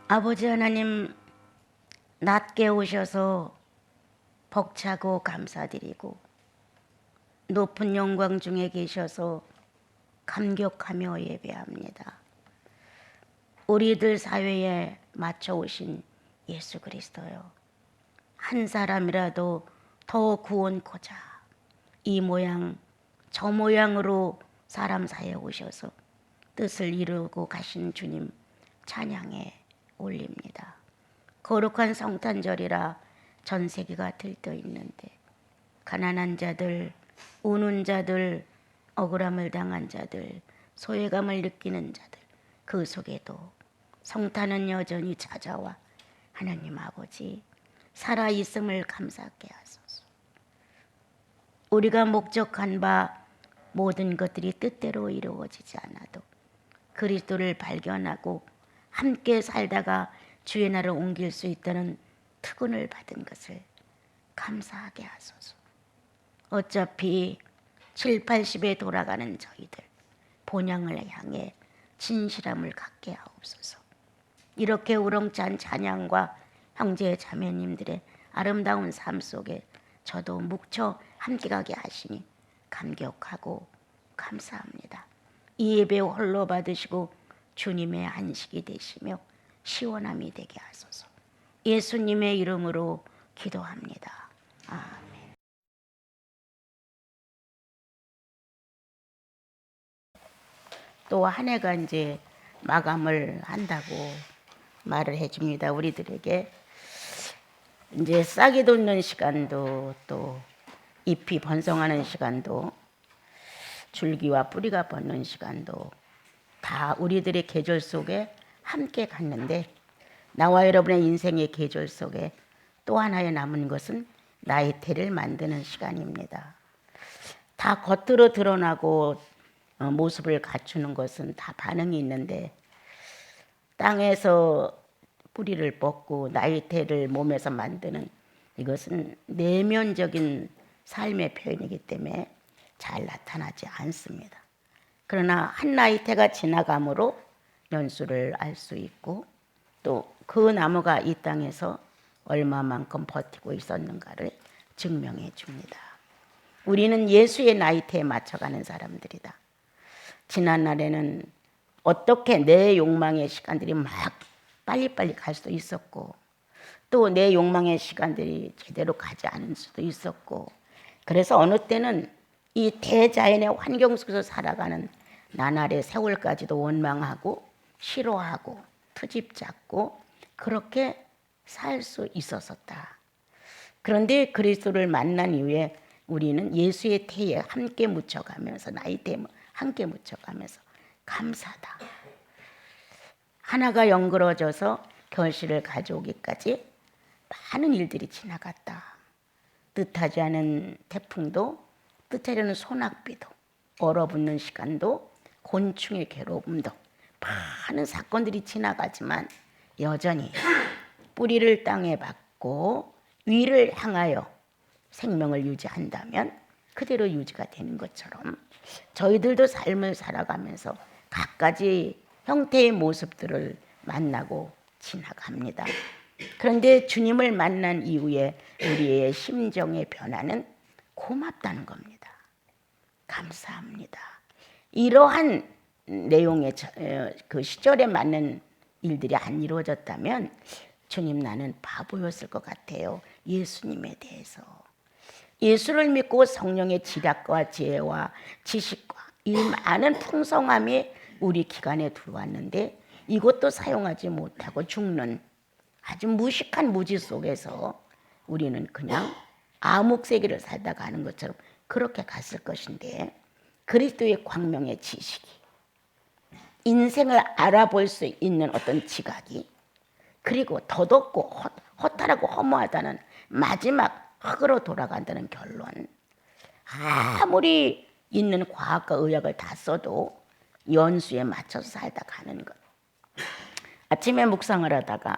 아버지 하나님, 낮게 오셔서 벅차고 감사드리고 높은 영광 중에 계셔서 감격하며 예배합니다. 우리들 사회에 맞춰 오신 예수 그리스도요, 한 사람이라도 더 구원코자 이 모양 저 모양으로 사람 사이에 오셔서 뜻을 이루고 가신 주님 찬양해 올립니다. 거룩한 성탄절이라 전 세계가 들떠 있는데 가난한 자들, 우는 자들, 억울함을 당한 자들, 소외감을 느끼는 자들, 그 속에도 성탄은 여전히 찾아와 하나님 아버지 살아있음을 감사하게 하소서. 우리가 목적한 바 모든 것들이 뜻대로 이루어지지 않아도 그리스도를 발견하고 함께 살다가 주의 나라를 옮길 수 있다는 특권을 받은 것을 감사하게 하소서. 어차피 7, 80에 돌아가는 저희들 본향을 향해 진실함을 갖게 하옵소서. 이렇게 우렁찬 찬양과 형제 자매님들의 아름다운 삶 속에 저도 묵혀 함께 가게 하시니 감격하고 감사합니다. 이 예배 홀로 받으시고 주님의 안식이 되시며 시원함이 되게 하소서. 예수님의 이름으로 기도합니다. 아멘. 또 한 해가 이제 마감을 한다고 말을 해줍니다. 우리들에게 이제 싹이 돋는 시간도 또 잎이 번성하는 시간도 줄기와 뿌리가 뻗는 시간도 다 우리들의 계절 속에 함께 갔는데 나와 여러분의 인생의 계절 속에 또 하나의 남은 것은 나이테를 만드는 시간입니다. 다 겉으로 드러나고 모습을 갖추는 것은 다 반응이 있는데 땅에서 뿌리를 뽑고 나이테를 몸에서 만드는 이것은 내면적인 삶의 표현이기 때문에 잘 나타나지 않습니다. 그러나 한 나이테가 지나감으로 연수를 알 수 있고 또 그 나무가 이 땅에서 얼마만큼 버티고 있었는가를 증명해 줍니다. 우리는 예수의 나이테에 맞춰가는 사람들이다. 지난날에는 어떻게 내 욕망의 시간들이 막 빨리빨리 갈 수도 있었고 또 내 욕망의 시간들이 제대로 가지 않을 수도 있었고 그래서 어느 때는 이 대자연의 환경 속에서 살아가는 나날의 세월까지도 원망하고 싫어하고 트집 잡고 그렇게 살 수 있었었다. 그런데 그리스도를 만난 이후에 우리는 예수의 태에 함께 묻혀가면서 나이테에 함께 묻혀가면서 감사다. 하나가 연그러져서 결실을 가져오기까지 많은 일들이 지나갔다. 뜻하지 않은 태풍도 뜻하지 않은 소낙비도 얼어붙는 시간도 곤충의 괴로움도 많은 사건들이 지나가지만 여전히 뿌리를 땅에 박고 위를 향하여 생명을 유지한다면 그대로 유지가 되는 것처럼 저희들도 삶을 살아가면서 갖가지 형태의 모습들을 만나고 지나갑니다. 그런데 주님을 만난 이후에 우리의 심정의 변화는 고맙다는 겁니다. 감사합니다. 이러한 내용의 그 시절에 맞는 일들이 안 이루어졌다면 주님 나는 바보였을 것 같아요. 예수님에 대해서. 예수를 믿고 성령의 지략과 지혜와 지식과 이 많은 풍성함이 우리 기간에 들어왔는데 이것도 사용하지 못하고 죽는 아주 무식한 무지 속에서 우리는 그냥 암흑세계를 살다 가는 것처럼 그렇게 갔을 것인데 그리스도의 광명의 지식이 인생을 알아볼 수 있는 어떤 지각이 그리고 더덥고 허탈하고 허무하다는 마지막 흙으로 돌아간다는 결론 아무리 있는 과학과 의학을 다 써도 연수에 맞춰서 살다 가는 것. 아침에 묵상을 하다가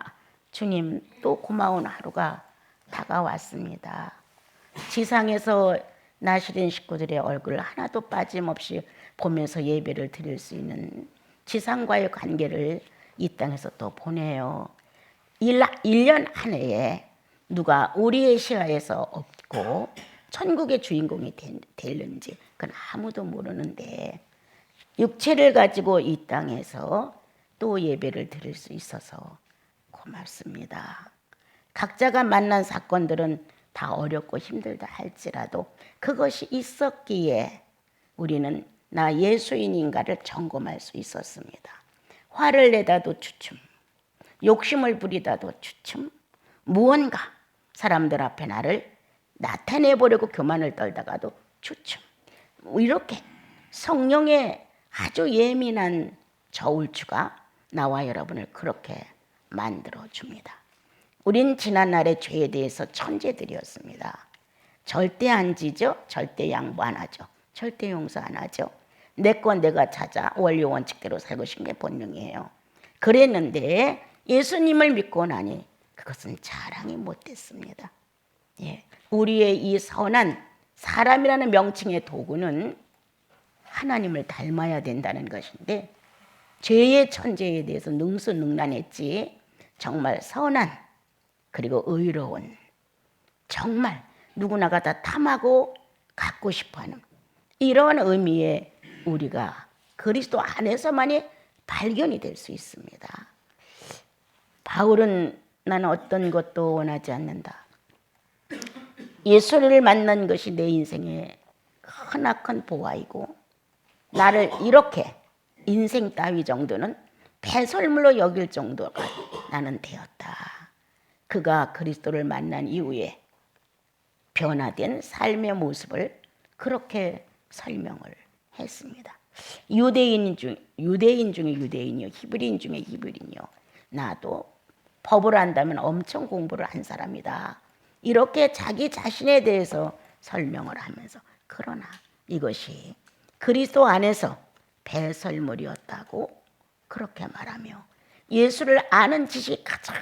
주님 또 고마운 하루가 다가왔습니다. 지상에서 나시린 식구들의 얼굴을 하나도 빠짐없이 보면서 예배를 드릴 수 있는 지상과의 관계를 이 땅에서 또 보내요. 1년 한 해에 누가 우리의 시야에서 없고 천국의 주인공이 될는지 그건 아무도 모르는데 육체를 가지고 이 땅에서 또 예배를 드릴 수 있어서 고맙습니다. 각자가 만난 사건들은 다 어렵고 힘들다 할지라도 그것이 있었기에 우리는 나 예수인인가를 점검할 수 있었습니다. 화를 내다도 주춤, 욕심을 부리다도 주춤, 무언가 사람들 앞에 나를 나타내보려고 교만을 떨다가도 주춤. 이렇게 성령의 아주 예민한 저울추가 나와 여러분을 그렇게 만들어줍니다. 우린 지난날의 죄에 대해서 천재들이었습니다. 절대 안 지죠. 절대 양보 안 하죠. 절대 용서 안 하죠. 내 건 내가 찾아 원리 원칙대로 살고 싶은 게 본능이에요. 그랬는데 예수님을 믿고 나니 그것은 자랑이 못됐습니다. 예, 우리의 이 선한 사람이라는 명칭의 도구는 하나님을 닮아야 된다는 것인데 죄의 천재에 대해서 능수능란했지 정말 선한 그리고 의로운 정말 누구나가 다 탐하고 갖고 싶어하는 이런 의미의 우리가 그리스도 안에서만이 발견이 될 수 있습니다. 바울은 나는 어떤 것도 원하지 않는다. 예수를 만난 것이 내 인생의 크나큰 보화이고 나를 이렇게 인생 따위 정도는 배설물로 여길 정도가 나는 되었다. 그가 그리스도를 만난 이후에 변화된 삶의 모습을 그렇게 설명을 했습니다. 유대인 중에 유대인이요, 히브리인 중에 히브리인이요. 나도 법을 안다면 엄청 공부를 한 사람이다. 이렇게 자기 자신에 대해서 설명을 하면서 그러나 이것이 그리스도 안에서 배설물이었다고 그렇게 말하며 예수를 아는 지식이 가장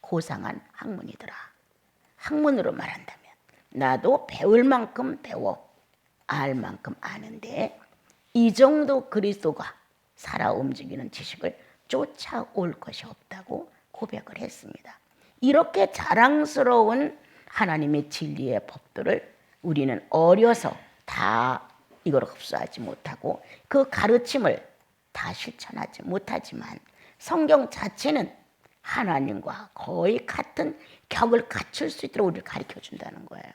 고상한 학문이더라. 학문으로 말한다면 나도 배울 만큼 배워 알 만큼 아는데 이 정도 그리스도가 살아 움직이는 지식을 쫓아올 것이 없다고 고백을 했습니다. 이렇게 자랑스러운 하나님의 진리의 법들을 우리는 어려서 다 이걸 흡수하지 못하고 그 가르침을 다 실천하지 못하지만 성경 자체는 하나님과 거의 같은 격을 갖출 수 있도록 우리를 가르쳐 준다는 거예요.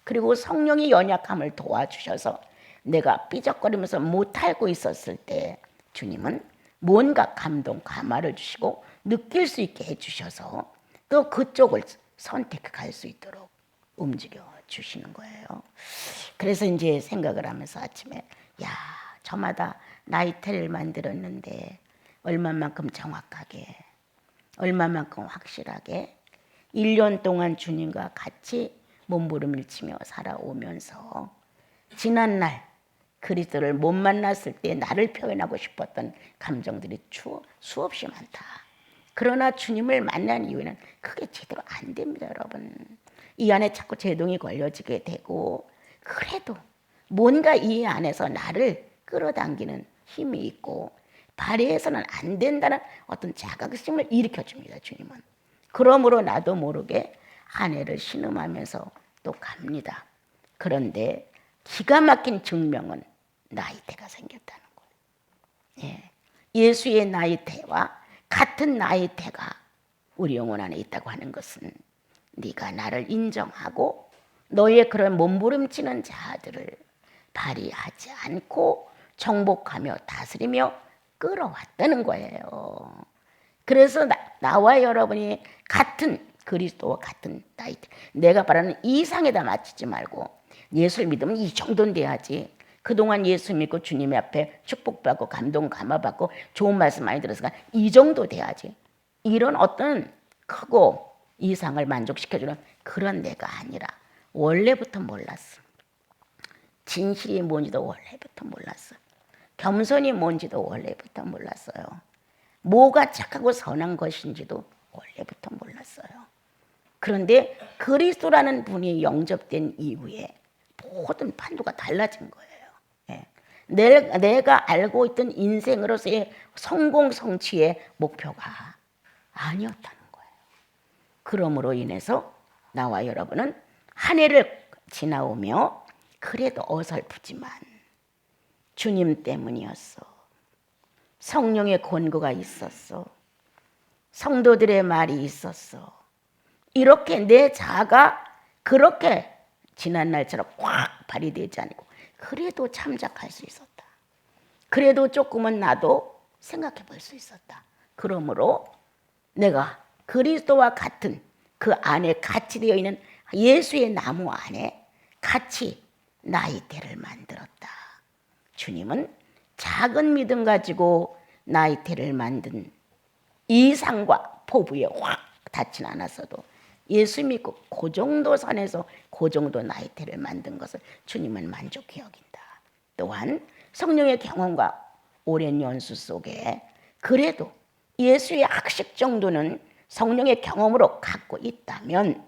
그리고 성령의 연약함을 도와주셔서 내가 삐적거리면서 못하고 있었을 때 주님은 뭔가 감동, 감화를 주시고 느낄 수 있게 해주셔서 또 그쪽을 선택할 수 있도록 움직여 주시는 거예요. 그래서 이제 생각을 하면서 아침에 저마다 나이테를 만들었는데 얼마만큼 정확하게 얼마만큼 확실하게 1년 동안 주님과 같이 몸부림을 치며 살아오면서 지난날 그리스도를 못 만났을 때 나를 표현하고 싶었던 감정들이 수없이 많다. 그러나 주님을 만난 이후에는 그게 제대로 안 됩니다, 여러분. 이 안에 자꾸 제동이 걸려지게 되고 그래도 뭔가 이 안에서 나를 끌어당기는 힘이 있고 발휘해서는 안 된다는 어떤 자각심을 일으켜줍니다, 주님은. 그러므로 나도 모르게 한 해를 신음하면서 또 갑니다. 그런데 기가 막힌 증명은 나이테가 생겼다는 거예요. 예. 예수의 나이테와 같은 나이테가 우리 영혼 안에 있다고 하는 것은 네가 나를 인정하고 너의 그런 몸부림치는 자들을 발휘하지 않고 정복하며 다스리며 끌어왔다는 거예요. 그래서 나와 여러분이 같은 그리스도와 같은 나이테, 내가 바라는 이상에다 맞추지 말고 예수를 믿으면 이 정도는 돼야지. 그동안 예수 믿고 주님 앞에 축복받고 감동 감화받고 좋은 말씀 많이 들어서 이 정도 돼야지. 이런 어떤 크고 이상을 만족시켜주는 그런 내가 아니라 원래부터 몰랐어. 진실이 뭔지도 원래부터 몰랐어. 겸손이 뭔지도 원래부터 몰랐어요. 뭐가 착하고 선한 것인지도 원래부터 몰랐어요. 그런데 그리스도라는 분이 영접된 이후에 모든 판도가 달라진 거예요. 예. 내가 알고 있던 인생으로서의 성공 성취의 목표가 아니었다는 거예요. 그러므로 인해서 나와 여러분은 한 해를 지나오며 그래도 어설프지만 주님 때문이었어. 성령의 권고가 있었어. 성도들의 말이 있었어. 이렇게 내 자아가 그렇게 지난 날처럼 꽉 발휘되지 않고 그래도 참작할 수 있었다. 그래도 조금은 나도 생각해 볼 수 있었다. 그러므로 내가 그리스도와 같은 그 안에 같이 되어 있는 예수의 나무 안에 같이 나이테를 만들었다. 주님은 작은 믿음 가지고 나이테를 만든 이상과 포부에 확 닿진 않았어도 예수 믿고 그 정도 선에서 그 정도 나이테를 만든 것을 주님은 만족해 여긴다. 또한 성령의 경험과 오랜 연수 속에 그래도 예수의 학식 정도는 성령의 경험으로 갖고 있다면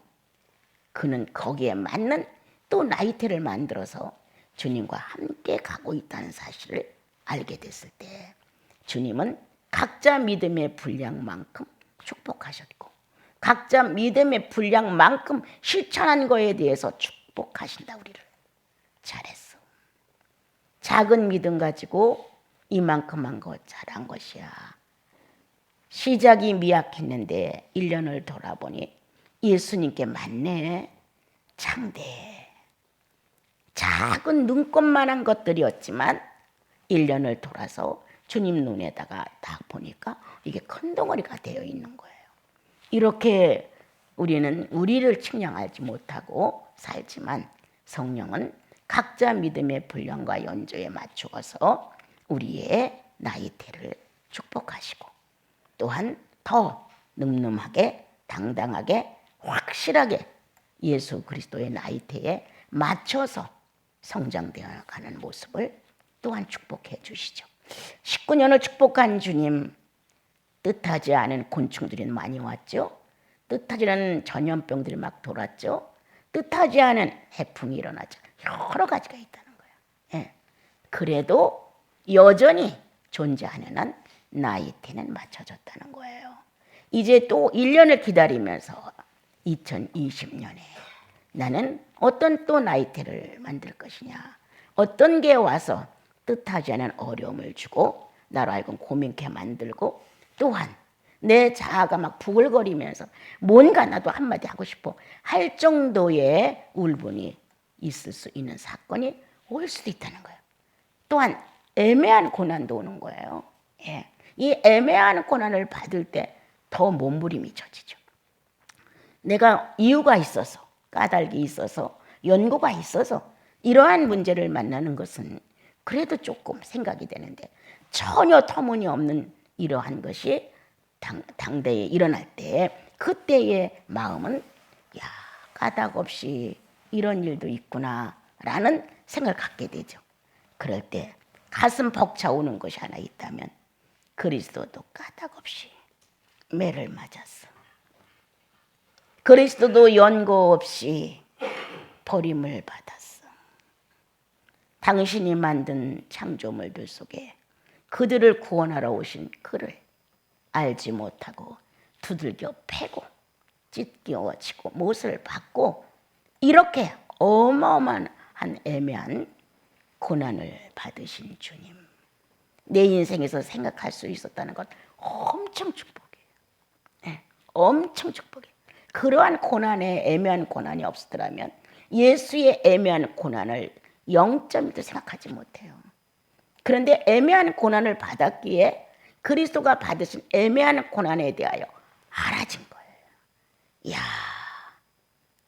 그는 거기에 맞는 또 나이테를 만들어서 주님과 함께 가고 있다는 사실을 알게 됐을 때 주님은 각자 믿음의 분량만큼 축복하셨고 각자 믿음의 분량만큼 실천한 거에 대해서 축복하신다. 우리를 잘했어. 작은 믿음 가지고 이만큼 한 거 잘한 것이야. 시작이 미약했는데 1년을 돌아보니 예수님께 맞네. 창대. 작은 눈곱만한 것들이었지만 1년을 돌아서 주님 눈에다가 딱 보니까 이게 큰 덩어리가 되어 있는 거예요. 이렇게 우리는 우리를 측량하지 못하고 살지만 성령은 각자 믿음의 분량과 연조에 맞추어서 우리의 나이테를 축복하시고 또한 더 늠름하게 당당하게 확실하게 예수 그리스도의 나이테에 맞춰서 성장되어 가는 모습을 또한 축복해 주시죠. 19년을 축복한 주님, 뜻하지 않은 곤충들이 많이 왔죠. 뜻하지 않은 전염병들이 막 돌았죠. 뜻하지 않은 해풍이 일어나죠. 여러 가지가 있다는 거예요. 예. 그래도 여전히 존재하는 한 나이테는 맞춰졌다는 거예요. 이제 또 1년을 기다리면서 2020년에 나는 어떤 또 나이테를 만들 것이냐. 어떤 게 와서 뜻하지 않은 어려움을 주고 나로 하여금 고민케 만들고 또한 내 자아가 막 부글거리면서 뭔가 나도 한마디 하고 싶어 할 정도의 울분이 있을 수 있는 사건이 올 수도 있다는 거예요. 또한 애매한 고난도 오는 거예요. 예. 이 애매한 고난을 받을 때 더 몸부림이 져지죠. 내가 이유가 있어서 까닭이 있어서 연고가 있어서 이러한 문제를 만나는 것은 그래도 조금 생각이 되는데 전혀 터무니없는 이러한 것이 당대에 일어날 때 그때의 마음은 야 까닭 없이 이런 일도 있구나 라는 생각을 갖게 되죠. 그럴 때 가슴 벅차오는 것이 하나 있다면 그리스도도 까닭 없이 매를 맞았어. 그리스도도 연고 없이 버림을 받았어. 당신이 만든 창조물들 속에 그들을 구원하러 오신 그를 알지 못하고 두들겨 패고 찢겨지고 못을 받고 이렇게 어마어마한 애매한 고난을 받으신 주님. 내 인생에서 생각할 수 있었다는 건 엄청 축복이에요. 네, 엄청 축복이에요. 그러한 고난에 애매한 고난이 없었더라면 예수의 애매한 고난을 0점도 생각하지 못해요. 그런데 애매한 고난을 받았기에 그리스도가 받으신 애매한 고난에 대하여 알아진 거예요. 이야,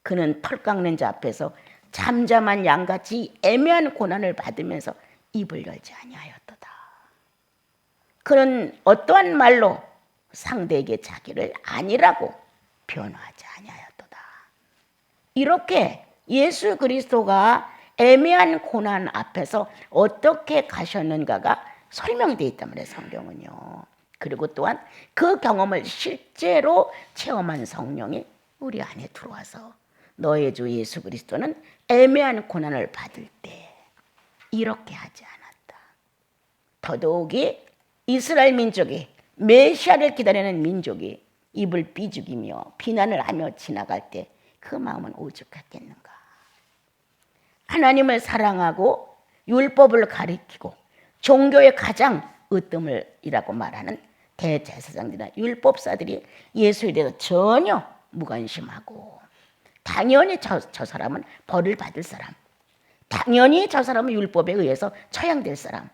그는 털 깎는 자 앞에서 잠잠한 양같이 애매한 고난을 받으면서 입을 열지 아니하였도다. 그는 어떠한 말로 상대에게 자기를 아니라고 변호하지 아니하였도다. 이렇게 예수 그리스도가 애매한 고난 앞에서 어떻게 가셨는가가 설명되어 있단 말이에요. 성경은요. 그리고 또한 그 경험을 실제로 체험한 성령이 우리 안에 들어와서 너의 주 예수 그리스도는 애매한 고난을 받을 때 이렇게 하지 않았다. 더더욱이 이스라엘 민족이 메시아를 기다리는 민족이 입을 삐죽이며 비난을 하며 지나갈 때 그 마음은 오죽했겠는가. 하나님을 사랑하고 율법을 가리키고 종교의 가장 으뜸을이라고 말하는 대제사장들이나 율법사들이 예수에 대해서 전혀 무관심하고, 당연히 저 사람은 벌을 받을 사람, 당연히 저 사람은 율법에 의해서 처형될 사람,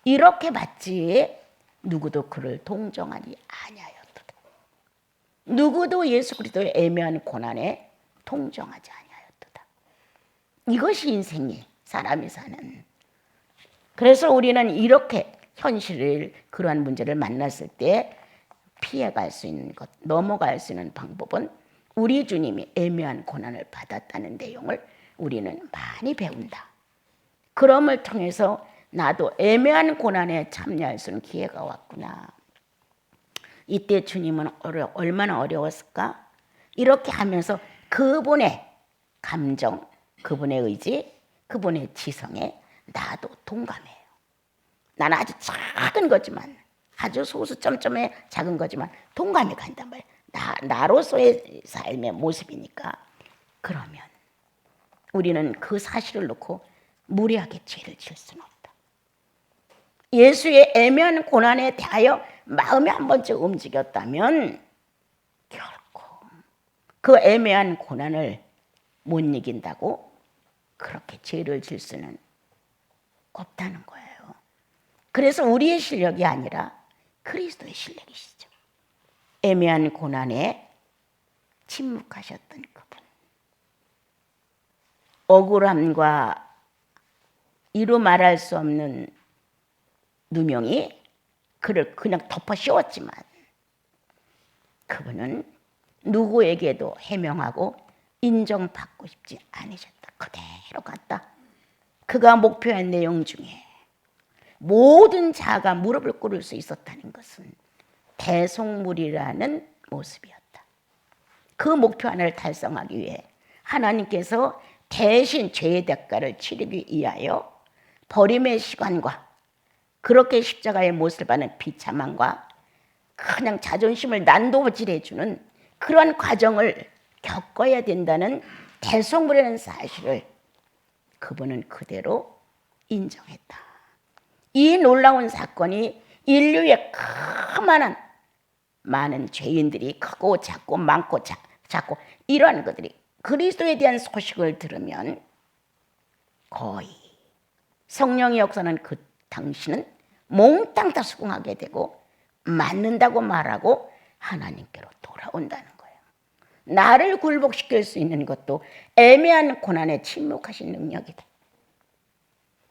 이렇게 봤지 누구도 그를 동정하지 아니하였도다. 누구도 예수 그리스도의 애매한 고난에 동정하지 아니하였도다. 이것이 인생이 사람이 사는. 그래서 우리는 이렇게 현실을, 그러한 문제를 만났을 때 피해갈 수 있는 것, 넘어갈 수 있는 방법은 우리 주님이 애매한 고난을 받았다는 내용을 우리는 많이 배운다. 그럼을 통해서 나도 애매한 고난에 참여할 수 있는 기회가 왔구나. 이때 주님은 얼마나 어려웠을까? 이렇게 하면서 그분의 감정, 그분의 의지, 그분의 지성에 나도 동감해요. 나는 아주 작은 거지만, 아주 소수점점의 작은 거지만 동감이 간단 말이에요. 나로서의 삶의 모습이니까. 그러면 우리는 그 사실을 놓고 무리하게 죄를 지을 수는 없다. 예수의 애매한 고난에 대하여 마음이 한 번쯤 움직였다면 결코 그 애매한 고난을 못 이긴다고 그렇게 죄를 질 수는 없다는 거예요. 그래서 우리의 실력이 아니라 그리스도의 실력이시죠. 애매한 고난에 침묵하셨던 그분, 억울함과 이루 말할 수 없는 누명이 그를 그냥 덮어 씌웠지만 그분은 누구에게도 해명하고 인정받고 싶지 않으셨다. 그대로 갔다. 그가 목표한 내용 중에 모든 자가 무릎을 꿇을 수 있었다는 것은 대속물이라는 모습이었다. 그 목표 하나를 달성하기 위해 하나님께서 대신 죄의 대가를 치르기 위하여 버림의 시간과 그렇게 십자가의 못을 받는 비참함과 그냥 자존심을 난도질해주는 그러한 과정을 겪어야 된다는 대속물이라는 사실을 그분은 그대로 인정했다. 이 놀라운 사건이 인류의 그만한 많은 죄인들이 크고 작고 많고 작고 이러한 것들이 그리스도에 대한 소식을 들으면 거의 성령의 역사는 그 당신은 몽땅 다 수긍하게 되고 맞는다고 말하고 하나님께로 돌아온다는 거예요. 나를 굴복시킬 수 있는 것도 애매한 고난에 침묵하신 능력이다.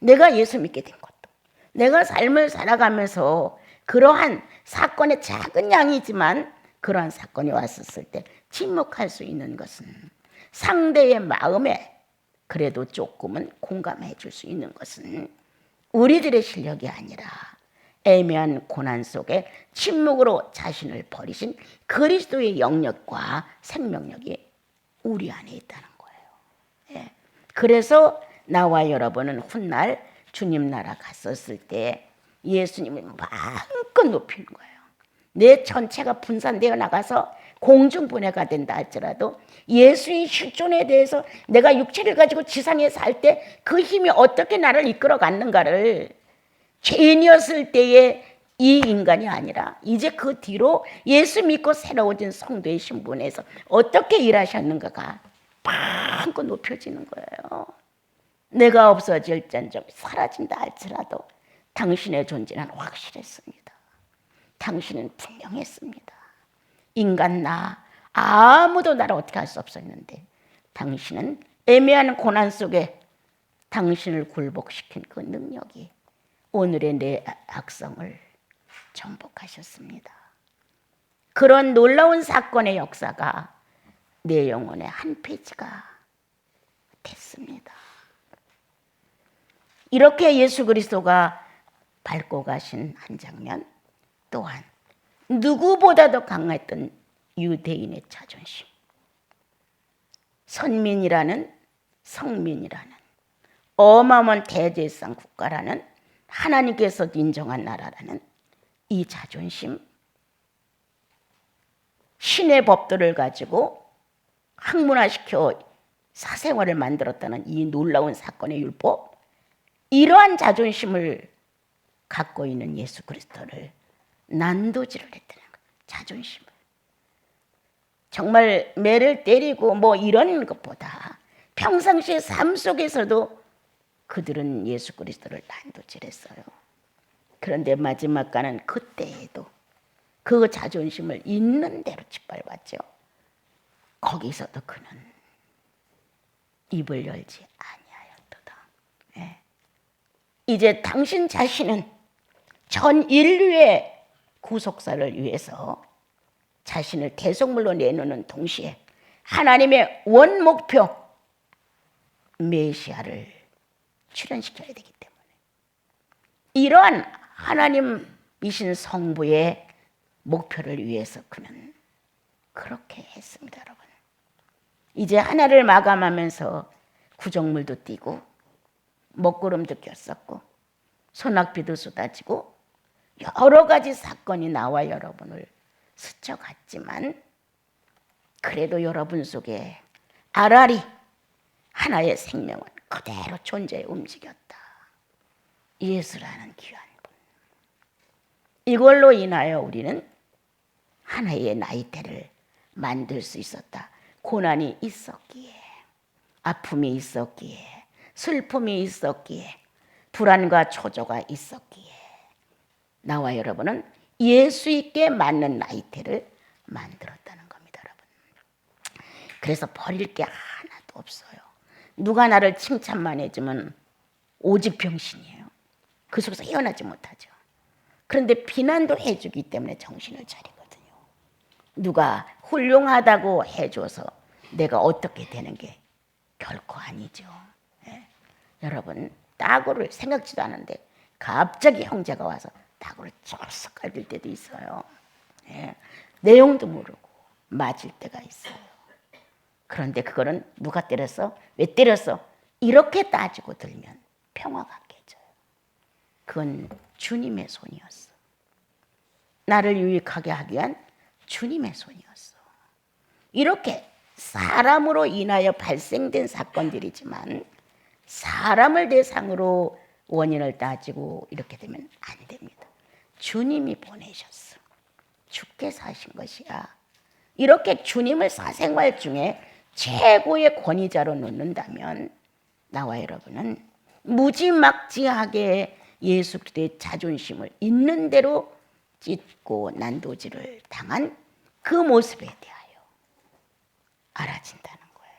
내가 예수 믿게 된 것도, 내가 삶을 살아가면서 그러한 사건의 작은 양이지만 그러한 사건이 왔었을 때 침묵할 수 있는 것은 상대의 마음에 그래도 조금은 공감해 줄 수 있는 것은 우리들의 실력이 아니라 애매한 고난 속에 침묵으로 자신을 버리신 그리스도의 영역과 생명력이 우리 안에 있다는 거예요. 예. 그래서 나와 여러분은 훗날 주님 나라 갔었을 때 예수님을 마음껏 높이는 거예요. 내 전체가 분산되어 나가서 공중분해가 된다 할지라도 예수의 실존에 대해서 내가 육체를 가지고 지상에 살 때 그 힘이 어떻게 나를 이끌어 갔는가를, 죄인이었을 때의 이 인간이 아니라 이제 그 뒤로 예수 믿고 새로워진 성도의 신분에서 어떻게 일하셨는가가 마음껏 높여지는 거예요. 내가 없어질전적 사라진다 할지라도 당신의 존재는 확실했습니다. 당신은 분명했습니다. 인간 나 아무도 나를 어떻게 할 수 없었는데 당신은 애매한 고난 속에 당신을 굴복시킨 그 능력이 오늘의 내 악성을 정복하셨습니다. 그런 놀라운 사건의 역사가 내 영혼의 한 페이지가 됐습니다. 이렇게 예수 그리스도가 밟고 가신 한 장면 또한 누구보다도 강했던 유대인의 자존심, 선민이라는 성민이라는 어마어마한 대제사장 국가라는 하나님께서 인정한 나라라는 이 자존심, 신의 법도를 가지고 학문화시켜 사생활을 만들었다는 이 놀라운 사건의 율법, 이러한 자존심을 갖고 있는 예수 그리스도를 난도질을 했다는 거예요. 자존심을. 정말 매를 때리고 뭐 이런 것보다 평상시의 삶 속에서도 그들은 예수 그리스도를 난도질했어요. 그런데 마지막 가는 그때에도 그 자존심을 있는 대로 짓밟았죠. 거기서도 그는 입을 열지 아니하였도다. 예. 이제 당신 자신은 전 인류의 구속사를 위해서 자신을 대속물로 내놓는 동시에 하나님의 원 목표 메시아를 출현시켜야 되기 때문에 이러한 하나님이신 성부의 목표를 위해서 그는 그렇게 했습니다. 여러분, 이제 하나를 마감하면서 구정물도 띄고 먹구름도 꼈었고 소낙비도 쏟아지고 여러 가지 사건이 나와 여러분을 스쳐갔지만 그래도 여러분 속에 아라리 하나의 생명은 그대로 존재해 움직였다. 예수라는 귀한 분. 이걸로 인하여 우리는 하나의 나이테를 만들 수 있었다. 고난이 있었기에, 아픔이 있었기에, 슬픔이 있었기에, 불안과 초조가 있었기에 나와 여러분은 예수 있게 맞는 나이테를 만들었다는 겁니다. 여러분. 그래서 버릴 게 하나도 없어요. 누가 나를 칭찬만 해주면 오직 병신이에요. 그 속에서 헤어나지 못하죠. 그런데 비난도 해주기 때문에 정신을 차리거든요. 누가 훌륭하다고 해줘서 내가 어떻게 되는 게 결코 아니죠. 예. 여러분, 따구를 생각지도 않은데 갑자기 형제가 와서 따구를 쩍 깔릴 때도 있어요. 예. 내용도 모르고 맞을 때가 있어요. 그런데 그거는 누가 때렸어? 왜 때렸어? 이렇게 따지고 들면 평화가 깨져요. 그건 주님의 손이었어. 나를 유익하게 하기 위한 주님의 손이었어. 이렇게 사람으로 인하여 발생된 사건들이지만 사람을 대상으로 원인을 따지고 이렇게 되면 안 됩니다. 주님이 보내셨어. 주께서 하신 것이야. 이렇게 주님을 사생활 중에 최고의 권위자로 놓는다면 나와 여러분은 무지막지하게 예수 그리스도의 자존심을 있는 대로 찢고 난도질을 당한 그 모습에 대하여 알아진다는 거예요.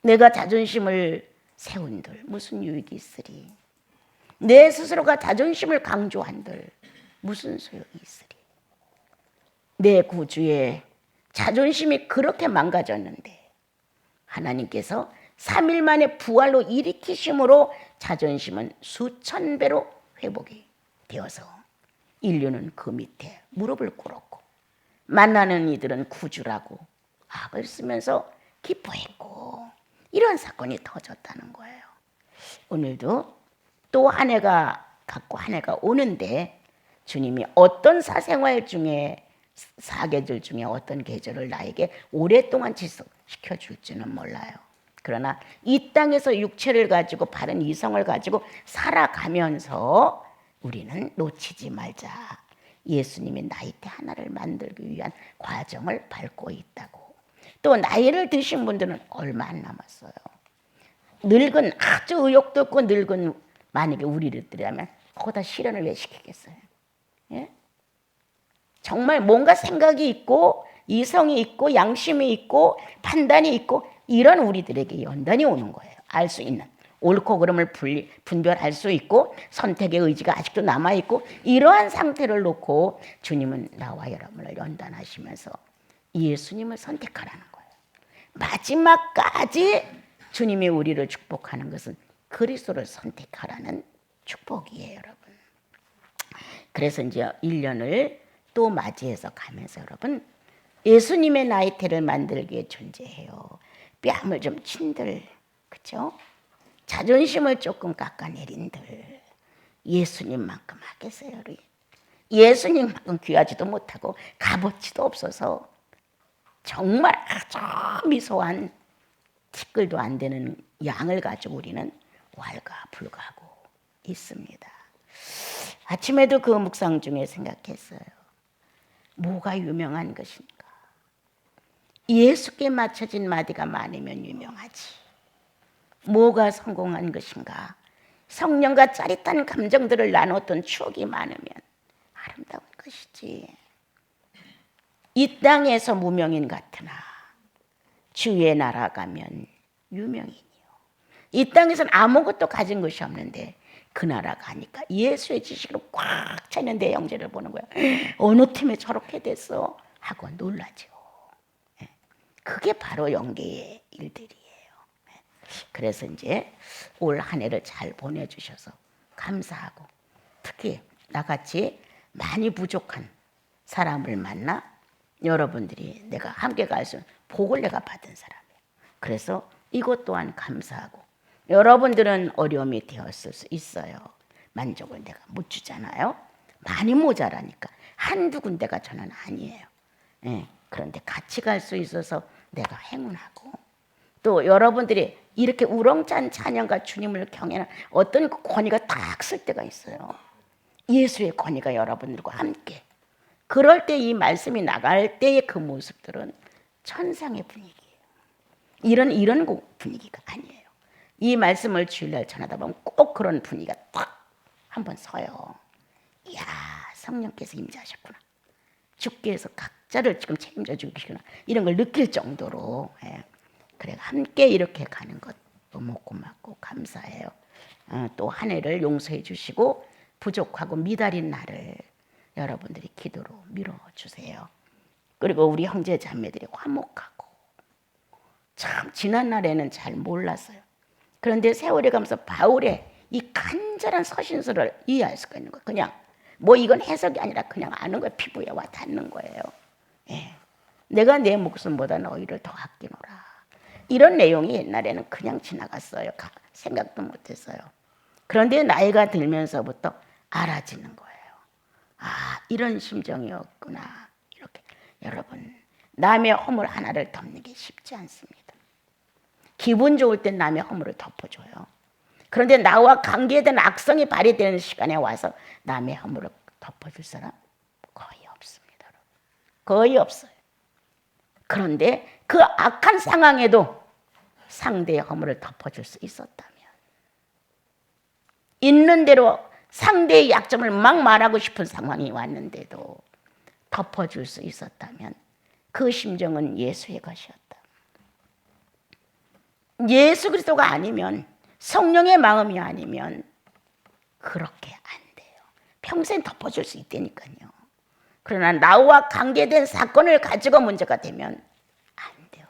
내가 자존심을 세운들 무슨 유익이 있으리? 내 스스로가 자존심을 강조한들 무슨 소용이 있으리? 내 구주의 자존심이 그렇게 망가졌는데 하나님께서 3일 만에 부활로 일으키심으로 자존심은 수천 배로 회복이 되어서 인류는 그 밑에 무릎을 꿇었고 만나는 이들은 구주라고 악을 쓰면서 기뻐했고 이런 사건이 터졌다는 거예요. 오늘도 또 한 해가 갔고 한 해가 오는데 주님이 어떤 사생활 중에 사계절 중에 어떤 계절을 나에게 오랫동안 지속시켜 줄지는 몰라요. 그러나 이 땅에서 육체를 가지고 바른 이성을 가지고 살아가면서 우리는 놓치지 말자. 예수님이 나이테 하나를 만들기 위한 과정을 밟고 있다고. 또 나이를 드신 분들은 얼마 안 남았어요. 늙은 아주 의욕도 없고 늙은 만약에 우리들이라면 거기다 실현을 왜 시키겠어요? 예? 정말 뭔가 생각이 있고 이성이 있고 양심이 있고 판단이 있고 이런 우리들에게 연단이 오는 거예요. 알 수 있는 옳고 그름을 분별할 수 있고 선택의 의지가 아직도 남아있고 이러한 상태를 놓고 주님은 나와 여러분을 연단하시면서 예수님을 선택하라는 거예요. 마지막까지 주님이 우리를 축복하는 것은 그리스도를 선택하라는 축복이에요. 여러분. 그래서 이제 1년을 또 맞이해서 가면서 여러분 예수님의 나이테를 만들기에 위해 존재해요. 뺨을 좀 친들, 그렇죠? 자존심을 조금 깎아내린들 예수님만큼 하겠어요. 우리? 예수님만큼 귀하지도 못하고 값어치도 없어서 정말 아주 미소한 티끌도 안 되는 양을 가지고 우리는 왈가불가하고 있습니다. 아침에도 그 묵상 중에 생각했어요. 뭐가 유명한 것인가? 예수께 맞춰진 마디가 많으면 유명하지. 뭐가 성공한 것인가? 성령과 짜릿한 감정들을 나눴던 추억이 많으면 아름다운 것이지. 이 땅에서 무명인 같으나 주의 나라 가면 유명인이요. 이 땅에서는 아무것도 가진 것이 없는데 그 나라 가니까 예수의 지식으로 꽉 차는 내 형제를 보는 거야. 어느 팀에 저렇게 됐어? 하고 놀라죠. 그게 바로 영계의 일들이에요. 그래서 이제 올 한 해를 잘 보내주셔서 감사하고, 특히 나같이 많이 부족한 사람을 만나 여러분들이 내가 함께 갈 수 있는 복을 내가 받은 사람이에요. 그래서 이것 또한 감사하고, 여러분들은 어려움이 되었을 수 있어요. 만족을 내가 못 주잖아요. 많이 모자라니까. 한두 군데가 저는 아니에요. 그런데 같이 갈 수 있어서 내가 행운하고, 또 여러분들이 이렇게 우렁찬 찬양과 주님을 경외하는 어떤 권위가 딱 쓸 때가 있어요. 예수의 권위가 여러분들과 함께. 그럴 때 이 말씀이 나갈 때의 그 모습들은 천상의 분위기예요. 이런 분위기가 아니에요. 이 말씀을 주일날 전하다 보면 꼭 그런 분위기가 딱 한번 서요. 이야, 성령께서 임재하셨구나. 주께서 각자를 지금 책임져 주시구나. 이런 걸 느낄 정도로. 그래, 함께 이렇게 가는 것 너무 고맙고 감사해요. 또 한 해를 용서해 주시고 부족하고 미달인 나를 여러분들이 기도로 밀어주세요. 그리고 우리 형제 자매들이 화목하고, 참 지난 날에는 잘 몰랐어요. 그런데 세월이 가면서 바울의 이 간절한 서신서를 이해할 수가 있는 거예요. 그냥 뭐 이건 해석이 아니라 그냥 아는 거예요. 피부에 와 닿는 거예요. 내가 내 목숨보다 너희를 더 아끼노라. 이런 내용이 옛날에는 그냥 지나갔어요. 생각도 못했어요. 그런데 나이가 들면서부터 알아지는 거예요. 아, 이런 심정이었구나. 이렇게 여러분, 남의 허물 하나를 덮는 게 쉽지 않습니다. 기분 좋을 땐 남의 허물을 덮어줘요. 그런데 나와 관계된 악성이 발휘되는 시간에 와서 남의 허물을 덮어줄 사람 거의 없습니다. 거의 없어요. 그런데 그 악한 상황에도 상대의 허물을 덮어줄 수 있었다면, 있는 대로 상대의 약점을 막 말하고 싶은 상황이 왔는데도 덮어줄 수 있었다면 그 심정은 예수의 것이었다. 예수 그리스도가 아니면, 성령의 마음이 아니면 그렇게 안 돼요. 평생 덮어줄 수 있다니까요. 그러나 나와 관계된 사건을 가지고 문제가 되면 안 돼요.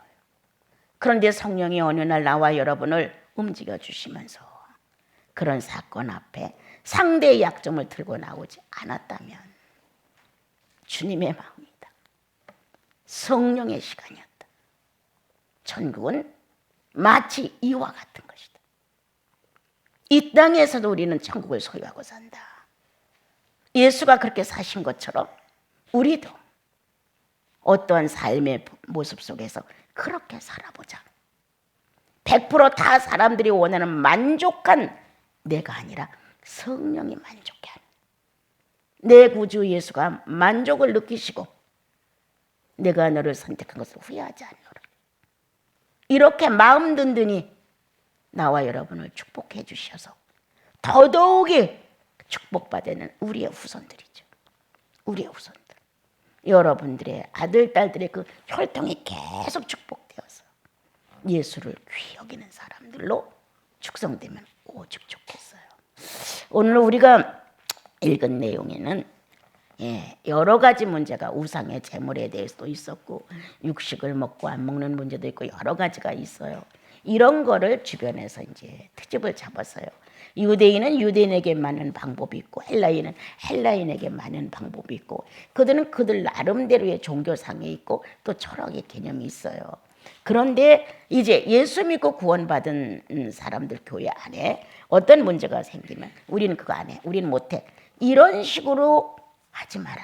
그런데 성령이 어느 날 나와 여러분을 움직여 주시면서 그런 사건 앞에 상대의 약점을 들고 나오지 않았다면 주님의 마음이다. 성령의 시간이었다. 천국은 마치 이와 같은 것이다. 이 땅에서도 우리는 천국을 소유하고 산다. 예수가 그렇게 사신 것처럼 우리도 어떠한 삶의 모습 속에서 그렇게 살아보자. 100%다 사람들이 원하는 만족한 내가 아니라 성령이 만족해 하는, 내 구주 예수가 만족을 느끼시고 내가 너를 선택한 것을 후회하지 않노라. 이렇게 마음 든든히 나와 여러분을 축복해 주셔서 더더욱이 축복받는 우리의 후손들이죠. 우리의 후손들. 여러분들의 아들, 딸들의 그 혈통이 계속 축복되어서 예수를 귀히 여기는 사람들로 축성되면 오직 좋겠어요. 오늘 우리가 읽은 내용에는 여러 가지 문제가, 우상의 제물에 대해서도 있었고 육식을 먹고 안 먹는 문제도 있고 여러 가지가 있어요. 이런 거를 주변에서 이제 트집을 잡았어요. 유대인은 유대인에게 맞는 방법이 있고 헬라인은 헬라인에게 맞는 방법이 있고, 그들은 그들 나름대로의 종교상이 있고 또 철학의 개념이 있어요. 그런데 이제 예수 믿고 구원받은 사람들 교회 안에 어떤 문제가 생기면 우리는 그거 안 해, 우리는 못해, 이런 식으로 하지 마라.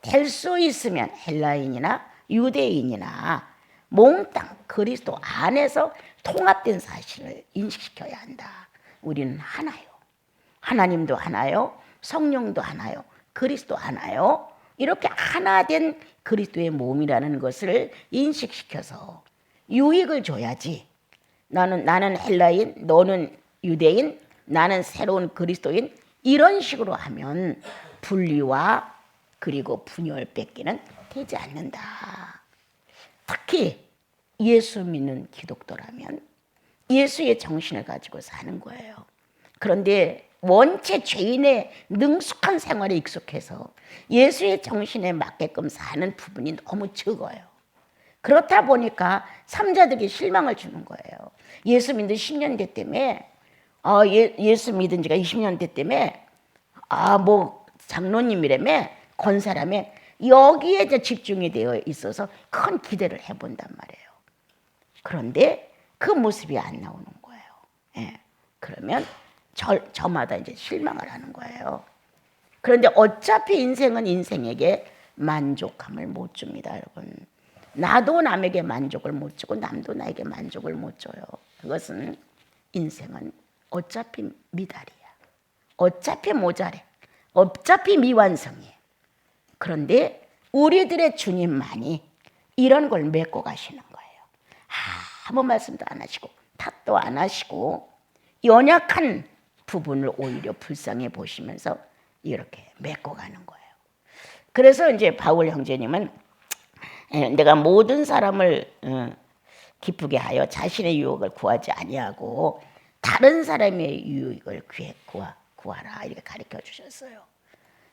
될 수 있으면 헬라인이나 유대인이나 몽땅 그리스도 안에서 통합된 사실을 인식시켜야 한다. 우리는 하나요. 하나님도 하나요. 성령도 하나요. 그리스도 하나요. 이렇게 하나된 그리스도의 몸이라는 것을 인식시켜서 유익을 줘야지. 나는 헬라인, 너는 유대인, 나는 새로운 그리스도인, 이런 식으로 하면 분리와 그리고 분열 뺏기는 되지 않는다. 특히 예수 믿는 기독교라면 예수의 정신을 가지고 사는 거예요. 그런데 원체 죄인의 능숙한 생활에 익숙해서 예수의 정신에 맞게끔 사는 부분이 너무 적어요. 그렇다 보니까 삼자들에게 실망을 주는 거예요. 예수 믿은 10년 됐다며, 예수 믿은 지가 20년 됐다며, 뭐 장로님이라며, 권사라며, 여기에 이제 집중이 되어 있어서 큰 기대를 해본단 말이에요. 그런데 그 모습이 안 나오는 거예요. 예. 그러면 저마다 이제 실망을 하는 거예요. 그런데 어차피 인생은 인생에게 만족함을 못 줍니다, 여러분. 나도 남에게 만족을 못 주고 남도 나에게 만족을 못 줘요. 그것은 인생은 어차피 미달이야. 어차피 모자래. 어차피 미완성이에요. 그런데 우리들의 주님만이 이런 걸 메꿔 가시는 거예요. 아무 말씀도 안 하시고 탓도 안 하시고 연약한 부분을 오히려 불쌍히 보시면서 이렇게 메꿔 가는 거예요. 그래서 이제 바울 형제님은 내가 모든 사람을 기쁘게 하여 자신의 유익을 구하지 아니하고 다른 사람의 유익을 구하라, 이렇게 가르쳐 주셨어요.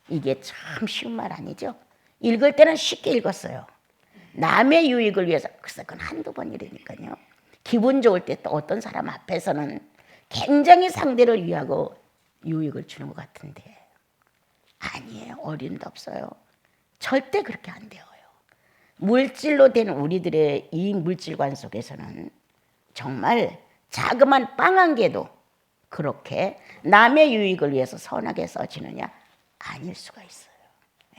이게 참 쉬운 말 아니죠? 읽을 때는 쉽게 읽었어요. 남의 유익을 위해서, 글쎄 그건 한두 번이라니까요. 기분 좋을 때 또 어떤 사람 앞에서는 굉장히 상대를 위하고 유익을 주는 것 같은데 아니에요. 어림도 없어요. 절대 그렇게 안 돼요. 물질로 된 우리들의 이 물질관 속에서는 정말 자그만 빵 한 개도 그렇게 남의 유익을 위해서 선하게 써지느냐? 아닐 수가 있어요.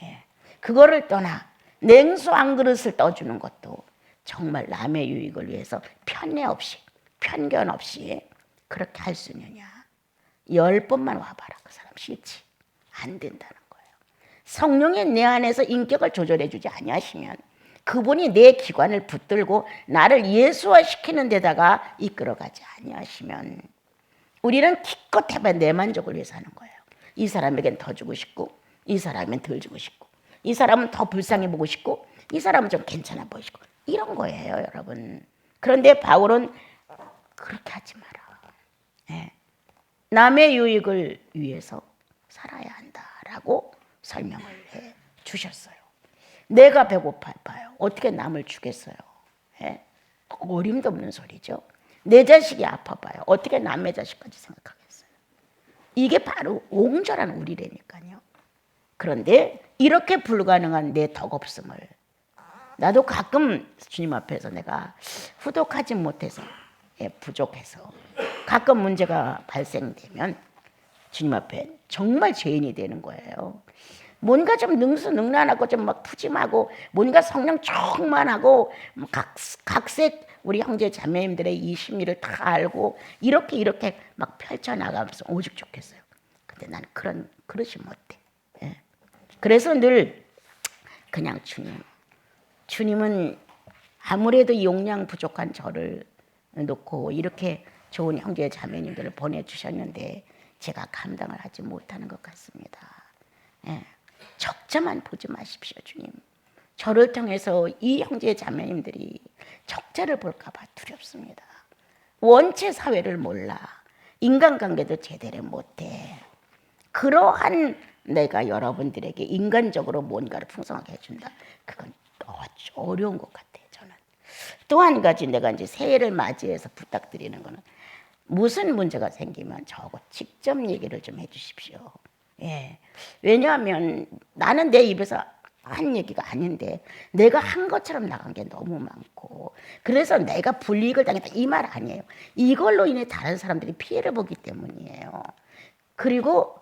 예. 그거를 떠나 냉수 한 그릇을 떠주는 것도 정말 남의 유익을 위해서 편애 없이, 편견 없이 그렇게 할 수 있느냐? 10번만 와봐라. 그 사람 싫지. 안 된다는 거예요. 성령이 내 안에서 인격을 조절해 주지 아니하시면 그분이 내 기관을 붙들고 나를 예수화시키는 데다가 이끌어가지 아니하시면 우리는 기껏 해봐 내 만족을 위해서 하는 거예요. 이 사람에겐 더 주고 싶고 이 사람은 덜 주고 싶고 이 사람은 더 불쌍해 보고 싶고 이 사람은 좀 괜찮아 보이고 이런 거예요, 여러분. 그런데 바울은 그렇게 하지 마라. 네. 남의 유익을 위해서 살아야 한다라고 설명을 해 주셨어요. 내가 배고파요. 어떻게 남을 주겠어요? 예? 어림도 없는 소리죠. 내 자식이 아파봐요. 어떻게 남의 자식까지 생각하겠어요? 이게 바로 옹졸한 우리라니까요. 그런데 이렇게 불가능한 내 덕없음을 나도 가끔 주님 앞에서 내가 후덕하지 못해서 부족해서 가끔 문제가 발생되면 주님 앞에 정말 죄인이 되는 거예요. 뭔가 좀 능수능란하고 좀 막 푸짐하고 뭔가 성령 충만하고 각색 우리 형제 자매님들의 이 심리를 다 알고 이렇게 막 펼쳐나가면서 오직 좋겠어요. 근데 나는 그러지 못해. 예. 그래서 늘 그냥 주님은 아무래도 용량 부족한 저를 놓고 이렇게 좋은 형제 자매님들을 보내주셨는데 제가 감당을 하지 못하는 것 같습니다. 예. 적자만 보지 마십시오, 주님. 저를 통해서 이 형제 자매님들이 적자를 볼까 봐 두렵습니다. 원체 사회를 몰라. 인간관계도 제대로 못해. 그러한 내가 여러분들에게 인간적으로 뭔가를 풍성하게 해준다. 그건 어려운 것 같아요, 저는. 또 한 가지 내가 이제 새해를 맞이해서 부탁드리는 거는 무슨 문제가 생기면 저하고 직접 얘기를 좀 해주십시오. 예. 왜냐하면 나는 내 입에서 한 얘기가 아닌데 내가 한 것처럼 나간 게 너무 많고 그래서 내가 불이익을 당했다 이 말 아니에요. 이걸로 인해 다른 사람들이 피해를 보기 때문이에요. 그리고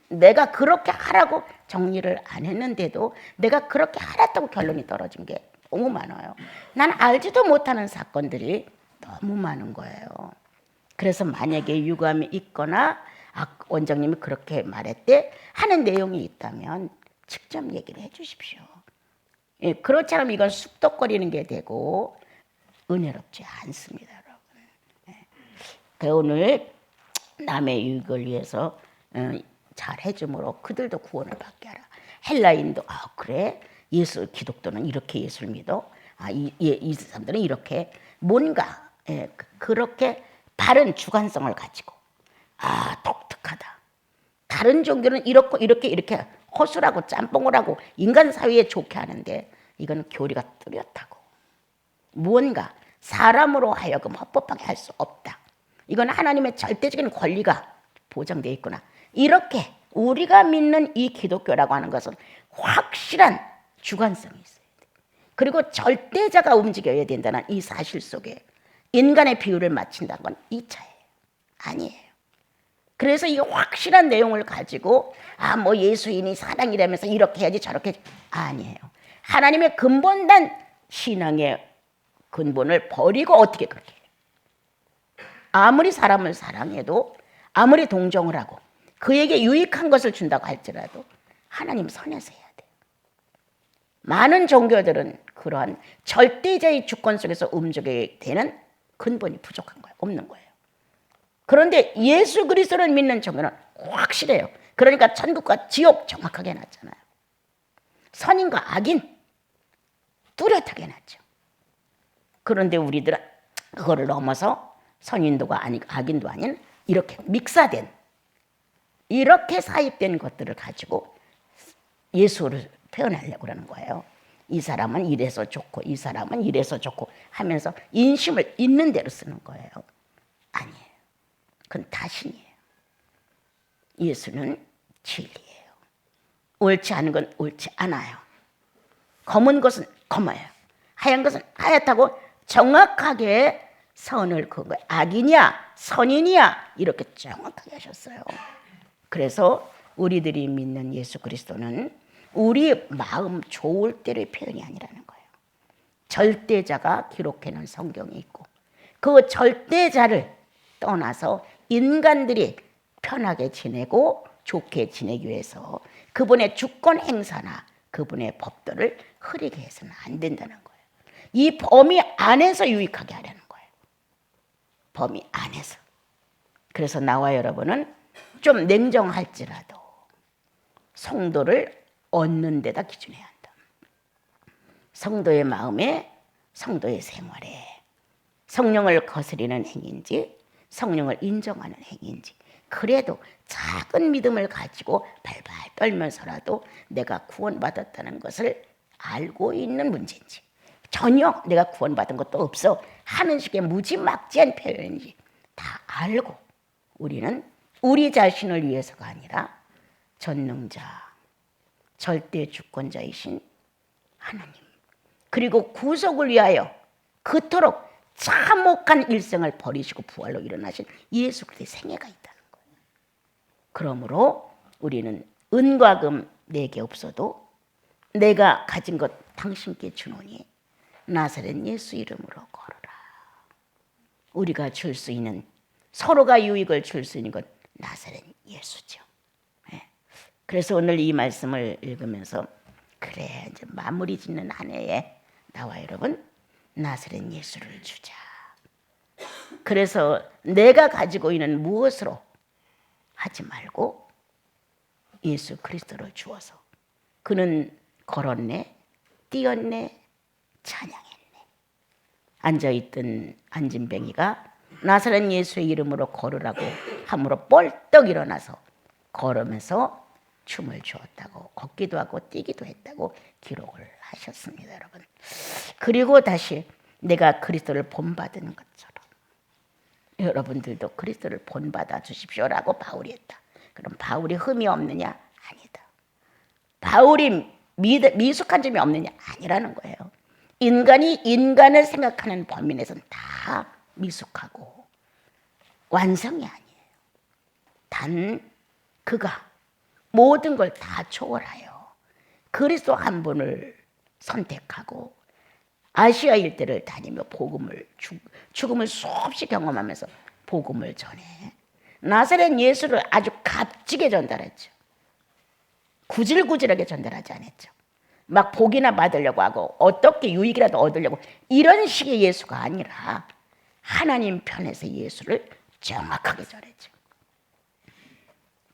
내가 그렇게 하라고 정리를 안 했는데도 내가 그렇게 알았다고 결론이 떨어진 게 너무 많아요. 난 알지도 못하는 사건들이 너무 많은 거예요. 그래서 만약에 유감이 있거나 원장님이 그렇게 말했대 하는 내용이 있다면 직접 얘기를 해 주십시오. 예, 그렇지 않으면 이건 쑥덕거리는 게 되고 은혜롭지 않습니다, 여러분. 예. 오늘 남의 유익을 위해서 잘 해줌으로 그들도 구원을 받게 하라. 헬라인도 그래 예수 기독교는 이렇게 예수를 믿어. 이 사람들은 이렇게 뭔가 그렇게 바른 주관성을 가지고 독특하다. 다른 종교는 이렇고 이렇게 허술하고 짬뽕을 하고 인간 사회에 좋게 하는데 이건 교리가 뚜렷하고 무언가 사람으로 하여금 헌법하게 할 수 없다. 이건 하나님의 절대적인 권리가 보장되어 있구나. 이렇게 우리가 믿는 이 기독교라고 하는 것은 확실한 주관성이 있어야 돼. 그리고 절대자가 움직여야 된다는 이 사실 속에 인간의 비율을 맞춘다는 건 2차예요. 아니에요. 그래서 이 확실한 내용을 가지고 뭐 예수인이 사랑이라면서 이렇게 해야지 저렇게 해야지. 아니에요. 하나님의 근본단 신앙의 근본을 버리고 어떻게 그렇게 해요. 아무리 사람을 사랑해도 아무리 동정을 하고 그에게 유익한 것을 준다고 할지라도 하나님 선에서 해야 돼요. 많은 종교들은 그러한 절대자의 주권 속에서 움직이게 되는 근본이 부족한 거예요. 없는 거예요. 그런데 예수 그리스도를 믿는 종교는 확실해요. 그러니까 천국과 지옥 정확하게 해놨잖아요. 선인과 악인 뚜렷하게 해놨죠. 그런데 우리들은 그거를 넘어서 선인도가 아니고 악인도 아닌 이렇게 믹사된 이렇게 사입된 것들을 가지고 예수를 표현하려고 그러는 거예요. 이 사람은 이래서 좋고 이 사람은 이래서 좋고 하면서 인심을 있는 대로 쓰는 거예요. 아니에요. 그건 타신이에요. 예수는 진리예요. 옳지 않은 건 옳지 않아요. 검은 것은 검어요. 하얀 것은 하얗다고 정확하게 선을 그은 거예요. 악이냐 선이냐 이렇게 정확하게 하셨어요. 그래서 우리들이 믿는 예수 그리스도는 우리 마음 좋을 때의 표현이 아니라는 거예요. 절대자가 기록해놓은 성경이 있고 그 절대자를 떠나서 인간들이 편하게 지내고 좋게 지내기 위해서 그분의 주권 행사나 그분의 법도를 흐리게 해서는 안 된다는 거예요. 이 범위 안에서 유익하게 하려는 거예요. 범위 안에서. 그래서 나와 여러분은 좀 냉정할지라도 성도를 얻는 데다 기준해야 한다. 성도의 마음에 성도의 생활에 성령을 거스리는 행인지 성령을 인정하는 행인지 그래도 작은 믿음을 가지고 발발 떨면서라도 내가 구원받았다는 것을 알고 있는 문제인지 전혀 내가 구원받은 것도 없어 하는 식의 무지막지한 표현인지 다 알고 우리는 우리 자신을 위해서가 아니라 전능자, 절대 주권자이신 하나님 그리고 구속을 위하여 그토록 참혹한 일생을 버리시고 부활로 일어나신 예수 그리스도의 생애가 있다는 거예요. 그러므로 우리는 은과 금 내게 없어도 내가 가진 것 당신께 주노니 나사렛 예수 이름으로 걸어라. 우리가 줄 수 있는 서로가 유익을 줄 수 있는 건 나사렛 예수죠. 그래서 오늘 이 말씀을 읽으면서 그래 이제 마무리 짓는 한 해에 나와 여러분 나사렛 예수를 주자. 그래서 내가 가지고 있는 무엇으로 하지 말고 예수 그리스도를 주어서 그는 걸었네, 뛰었네, 찬양했네. 앉아있던 안진뱅이가 나사렛 예수의 이름으로 걸으라고 함으로 뻘떡 일어나서 걸으면서 춤을 추었다고 걷기도 하고 뛰기도 했다고 기록을 하셨습니다, 여러분. 그리고 다시 내가 그리스도를 본받은 것처럼 여러분들도 그리스도를 본받아 주십시오라고 바울이 했다. 그럼 바울이 흠이 없느냐? 아니다. 바울이 미숙한 점이 없느냐? 아니라는 거예요. 인간이 인간을 생각하는 범위 내에서는 다 미숙하고 완성이 아니에요. 단 그가 모든 걸 다 초월하여 그리스도 한 분을 선택하고 아시아 일대를 다니며 죽음을 수없이 경험하면서 복음을 전해 나사렛 예수를 아주 값지게 전달했죠. 구질구질하게 전달하지 않았죠. 막 복이나 받으려고 하고 어떻게 유익이라도 얻으려고 이런 식의 예수가 아니라 하나님 편에서 예수를 정확하게 전했죠.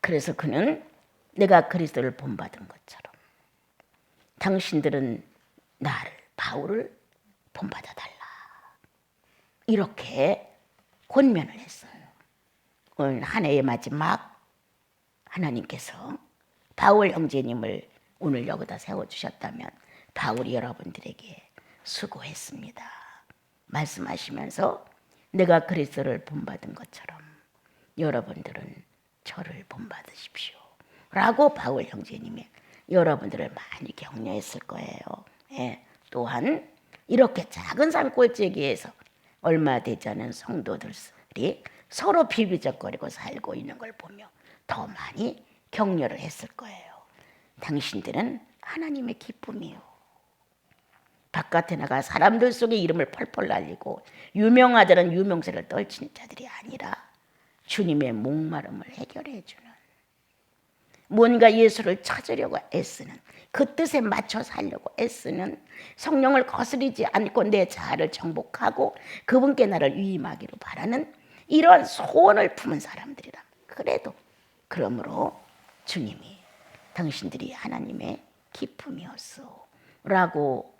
그래서 그는 내가 그리스도를 본받은 것처럼 당신들은 나를 바울을 본받아달라 이렇게 권면을 했어요. 오늘 한 해의 마지막 하나님께서 바울 형제님을 오늘 여기다 세워주셨다면 바울이 여러분들에게 수고했습니다 말씀하시면서 내가 그리스도를 본받은 것처럼 여러분들은 저를 본받으십시오 라고 바울 형제님이 여러분들을 많이 격려했을 거예요. 예. 또한 이렇게 작은 산골짜기에서 얼마 되지 않은 성도들이 서로 비비적거리고 살고 있는 걸 보며 더 많이 격려를 했을 거예요. 당신들은 하나님의 기쁨이요. 바깥에 나가 사람들 속에 이름을 펄펄 날리고 유명하다는 유명세를 떨치는 자들이 아니라 주님의 목마름을 해결해 주는 뭔가 예수를 찾으려고 애쓰는 그 뜻에 맞춰 살려고 애쓰는 성령을 거스르지 않고 내 자아를 정복하고 그분께 나를 위임하기로 바라는 이러한 소원을 품은 사람들이라. 그래도 그러므로 주님이 당신들이 하나님의 기쁨이었소 라고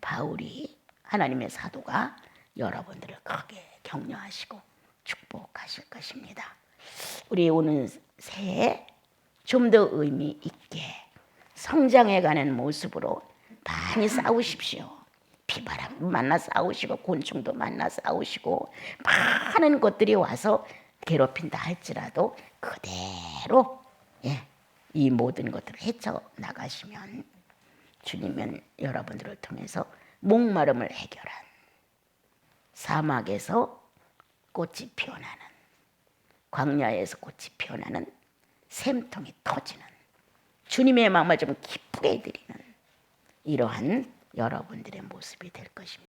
바울이 하나님의 사도가 여러분들을 크게 격려하시고 축복하실 것입니다. 우리 오는 새해 좀 더 의미 있게 성장해가는 모습으로 많이 싸우십시오. 비바람 만나 싸우시고 곤충도 만나 싸우시고 많은 것들이 와서 괴롭힌다 할지라도 그대로 이 모든 것들을 헤쳐나가시면 주님은 여러분들을 통해서 목마름을 해결한 사막에서 꽃이 피어나는 광야에서 꽃이 피어나는 샘통이 터지는 주님의 마음을 좀 기쁘게 해드리는 이러한 여러분들의 모습이 될 것입니다.